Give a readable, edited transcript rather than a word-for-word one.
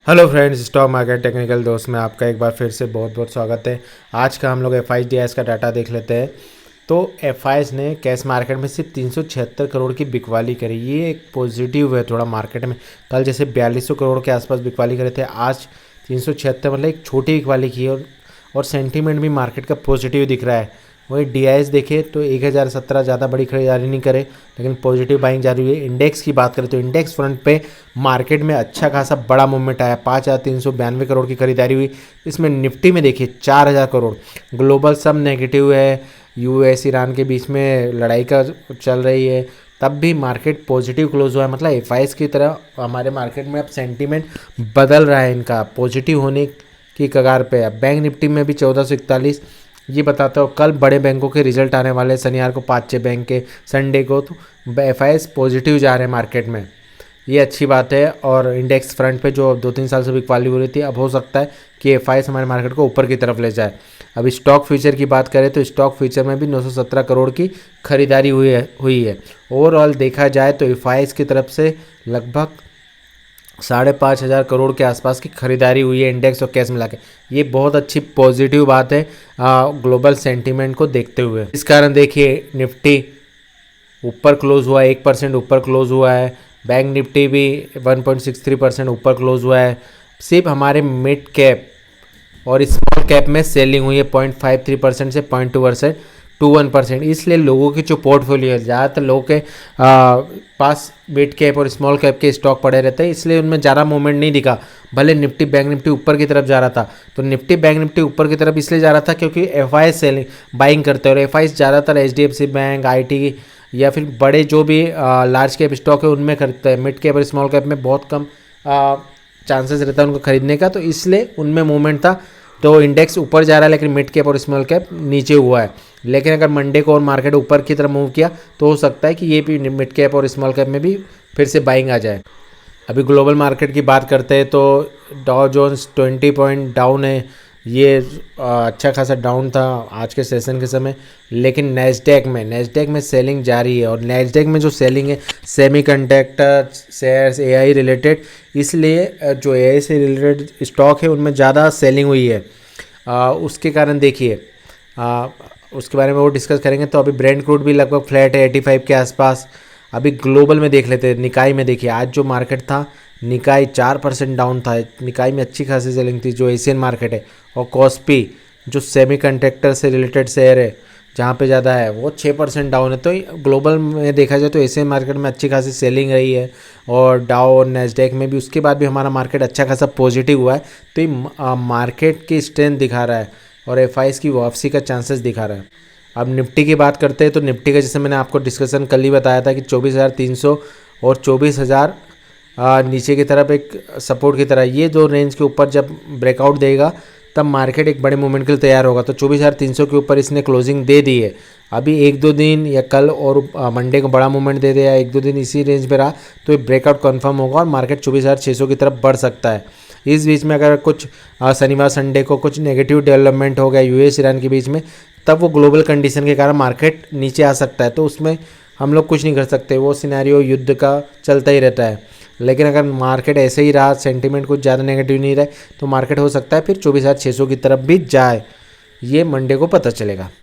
Hello friends, stock market technical दोस्त में आपका एक बार फिर से बहुत बहुत स्वागत है। आज का हम लोग FIDS का डाटा देख लेते हैं। तो FIs ने कैश मार्केट में सिर्फ 376 करोड़ की बिकवाली करी। ये एक पॉजिटिव है थोड़ा मार्केट में। कल जैसे 4200 करोड़ के आसपास बिकवाली करे थे, आज 376 मतलब एक छोटी बिकवाली की है। और सेंटीमेंट भी मार्केट का पॉजिटिव दिख रहा है। वही DIs देखे तो 1017 ज़्यादा बड़ी खरीदारी नहीं करे, लेकिन पॉजिटिव बाइंग जारी हुई है। इंडेक्स की बात करें तो इंडेक्स फ्रंट पे मार्केट में अच्छा खासा बड़ा मूवमेंट आया। 5392 करोड़ की खरीदारी हुई। इसमें निफ्टी में देखिए 4000 करोड़। ग्लोबल सब नेगेटिव है, US ईरान के बीच में लड़ाई का चल रही है, तब भी मार्केट पॉजिटिव क्लोज हुआ है। मतलब FIs की तरह हमारे मार्केट में अब सेंटीमेंट बदल रहा है, इनका पॉजिटिव होने की कगार पे है। बैंक निफ्टी में भी 1441। ये बताता हूँ कल बड़े बैंकों के रिजल्ट आने वाले, शनिवार को 5-6 बैंक के, संडे को, तो FIs पॉजिटिव जा रहे हैं मार्केट में। ये अच्छी बात है। और इंडेक्स फ्रंट पे जो 2-3 साल से बिकवाली हो रही थी, अब हो सकता है कि FIs हमारे मार्केट को ऊपर की तरफ ले जाए। अब स्टॉक फ्यूचर की बात करें तो स्टॉक फ्यूचर में भी 917 करोड़ की खरीदारी हुई है। ओवरऑल देखा जाए तो FIs की तरफ से लगभग 5500 करोड़ के आसपास की खरीदारी हुई है, इंडेक्स और कैश मिला के। ये बहुत अच्छी पॉजिटिव बात है ग्लोबल सेंटीमेंट को देखते हुए। इस कारण देखिए निफ्टी ऊपर क्लोज हुआ, 1% ऊपर क्लोज हुआ है। बैंक निफ्टी भी 1.63% ऊपर क्लोज हुआ है। सिर्फ हमारे मिड कैप और स्मॉल कैप में सेलिंग हुई है 0.53% से 0.2%, 21%। इसलिए लोगों की जो पोर्टफोलियो है, ज़्यादातर लोगों के पास मिड कैप और स्मॉल कैप के स्टॉक पड़े रहते हैं, इसलिए उनमें ज़्यादा मूवमेंट नहीं दिखा। भले निफ्टी बैंक निफ्टी ऊपर की तरफ जा रहा था, तो निफ्टी बैंक निफ्टी ऊपर की तरफ इसलिए जा रहा था क्योंकि FIs सेलिंग बाइंग करते हैं। और FIs ज़्यादातर HDFC बैंक, IT या फिर बड़े जो भी लार्ज कैप स्टॉक है उनमें खरीदते हैं। मिड कैप और स्मॉल कैप में बहुत कम चांसेस रहता है उनको खरीदने का, तो इसलिए उनमें मूवमेंट था। तो इंडेक्स ऊपर जा रहा है, लेकिन मिड कैप और स्मॉल कैप नीचे हुआ है। लेकिन अगर मंडे को और मार्केट ऊपर की तरफ मूव किया तो हो सकता है कि ये भी मिड कैप और स्मॉल कैप में भी फिर से बाइंग आ जाए। अभी ग्लोबल मार्केट की बात करते हैं तो डॉ जोन्स 20 पॉइंट डाउन है। ये अच्छा खासा डाउन था आज के सेशन के समय। लेकिन नैस्डैक में सेलिंग जारी है। और नैस्डैक में जो सेलिंग है सेमीकंडक्टर शेयर्स, AI रिलेटेड, इसलिए जो AI से रिलेटेड स्टॉक है उनमें ज़्यादा सेलिंग हुई है। उसके कारण देखिए उसके बारे में वो डिस्कस करेंगे। तो अभी ब्रेंट क्रूड भी लगभग फ्लैट है 85 के आसपास। अभी ग्लोबल में देख लेते हैं। निकाई में देखिए आज जो मार्केट था, निकाई 4% डाउन था। निकाई में अच्छी खासी सेलिंग थी जो एशियन मार्केट है। और कॉस्पी जो सेमीकंडक्टर से रिलेटेड शेयर है जहाँ पे ज़्यादा है, वो 6% डाउन है। तो ग्लोबल में देखा जाए तो एशियन मार्केट में अच्छी खासी सेलिंग रही है। और डाउ और नैस्डैक में भी उसके बाद भी हमारा मार्केट अच्छा खासा पॉजिटिव हुआ है। तो ये मार्केट की स्ट्रेंथ दिखा रहा है और FIs की वापसी का चांसेस दिखा रहा है। अब निफ्टी की बात करते हैं तो निफ्टी का जैसे मैंने आपको डिस्कशन कल ही बताया था कि 24,300 और 24,000 नीचे की तरफ एक सपोर्ट की तरह, ये दो रेंज के ऊपर जब ब्रेकआउट देगा तब मार्केट एक बड़े मूवमेंट के लिए तैयार होगा। तो 24,300 के ऊपर इसने क्लोजिंग दे दी है। अभी 1-2 दिन या कल और मंडे को बड़ा मूवमेंट दे दिया, 1-2 दिन इसी रेंज पे रहा तो ये ब्रेकआउट कंफर्म होगा और मार्केट 24,600 की तरफ बढ़ सकता है। इस बीच में अगर कुछ शनिवार संडे को कुछ नेगेटिव डेवलपमेंट हो गया US ईरान के बीच में, तब वो ग्लोबल कंडीशन के कारण मार्केट नीचे आ सकता है। तो उसमें हम लोग कुछ नहीं कर सकते, वो सिनेरियो युद्ध का चलता ही रहता है। लेकिन अगर मार्केट ऐसे ही रहा, सेंटीमेंट कुछ ज़्यादा नेगेटिव नहीं रहे, तो मार्केट हो सकता है फिर 24,600 की तरफ भी जाए। ये मंडे को पता चलेगा।